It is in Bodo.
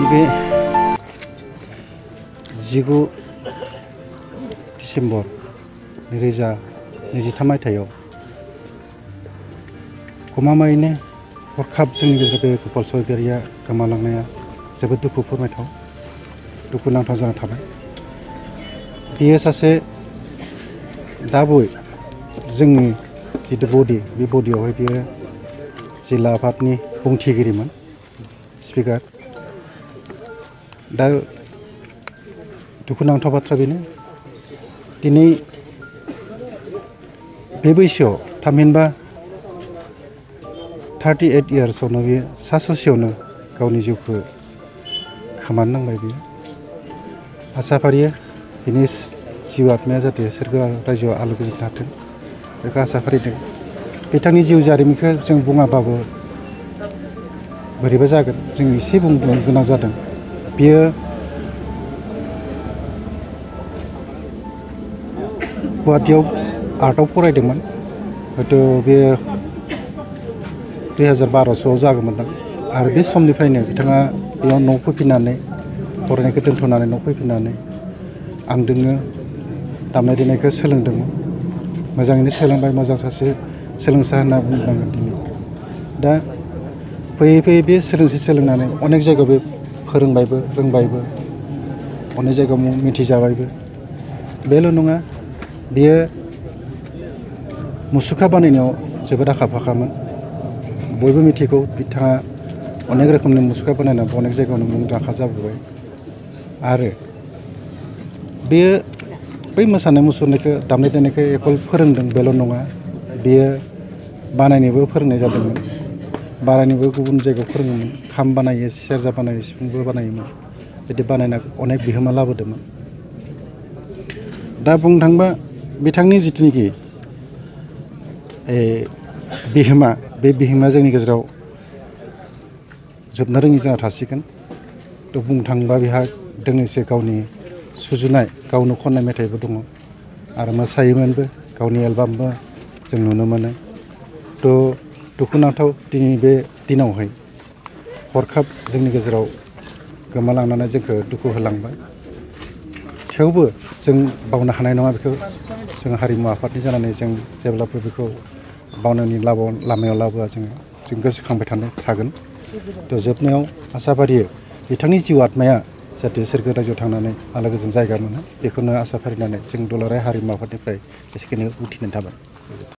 이게 19 디셈버 2023 마이थायाव गमामायैनो हरखाब जोंनि गेजेराव बे गोपाल स्वरगियारिया गोमालांनाया जोबोद दुखु फोरमायथाव दुखुनांथाव जाना थाबाय। बियो सासे दाबो जोंनि जितु बडि बे बडियावहाय बियो जिल्ला आफादनि बुंथिगिरिमोन स्पिकार। दा दुखुनांथाव बाथ्रा बेनो दिनै बे बैसोआव थामहिनबा 38 इयार्सआवनो बियो सा ससेयावनो गावनि जिउखौ खोमानो नांबाय। बियो आसा फारियो बिनि जिउ आत्माया जाहाथे सोरगो रायजोआव आलो गोजोन थाथों बेखौ आसा फारिदों। बिथांनि जिउ जारिमिनखौ जों बुङाबाबो बोरैबा जागोन, जों एसे बुंनो गोनां जादों। बियो गुवाहाटीआव आर्टआव फरायदोंमोन, हयथ' बेयो 2012 जागौमोनदां। आरो बे समनिफ्रायनो बिथाङा बेयाव न'आव फैफिननानै फरायनायखौ दोनथ'नानै न'आव फैफिननानै आंजोंनो दामनाय देनायखौ सोलोंदोंमोन। मोजाङैनो सोलोंबाय, मोजां सासे सोलोंसा होनना बुंनांगोन दिनै। दा फैयै फैयै बे सोलोंनानै अनेक जायगायाव बे फोरोंबायबो रोंबायबो, अनेक जायगायाव मिथिजाबायबो। बेल' नङा, बियो मुसुखा बानायनायाव जोबोद आखा फाखामोन। बयबो मिथिगौ बिथाङा अनेक रोखोमनि मुसुखा बानायनानै अनेक जायगायावनो मुंदांखा जाबोबाय। आरो बेयो बै मोसानाय मुसुरनायखौ दामनाय देनायखौ एकल फोरोंदों बेल' नङा, बेयो बानायनोबो फोरोंनाय जादोंमोन। बानायनोबो गुबुन जायगायाव फोरोङोमोन। खाम बानायो, सेरजा बानायो, सिफुंबो बानायोमोन। बिदि बानायना अनेक बिहोमा लाबोदोंमोन। दा बुंनो थाङोबा बिथांनि जिथुनिखि बिहोमा, बे बिहोमाया जोंनि गेजेराव जोबनो रोङि जाना थासिगोन। थ' बुंनो थाङोबा बेहा दोंनैसो गावनि सुजुनाय गावनो खननाय मेथाइबो दङ आरो मोसायोमोनबो, गावनि एलबामबो जों नुनो मोनो। थ' दुखुनांथाव दिनै बे दिनावहाय हरखाब जोंनि गेजेराव गोमालांनानै जोंखौ दुखु होलांबाय। थेवबो जों बावनो हानाय नङा बेखौ। जों हारिमु आफादनि जानानै जों जेब्लाबो बेखौ बावनायनि लामायाव लाबोआ जों गोसोखांबाय थागोन। थ' जोबनायाव आसा फारियो बिथांनि जिउ आत्माया जाहाथे सोरगो रायजोआव थांनानै आलो गोजोन जायगा मोनो, बेखौनो आसा फारिनानै जों दुलाराय हारिमु आफादनिफ्राय एसेखिनि बुंथिनाय थाबाय।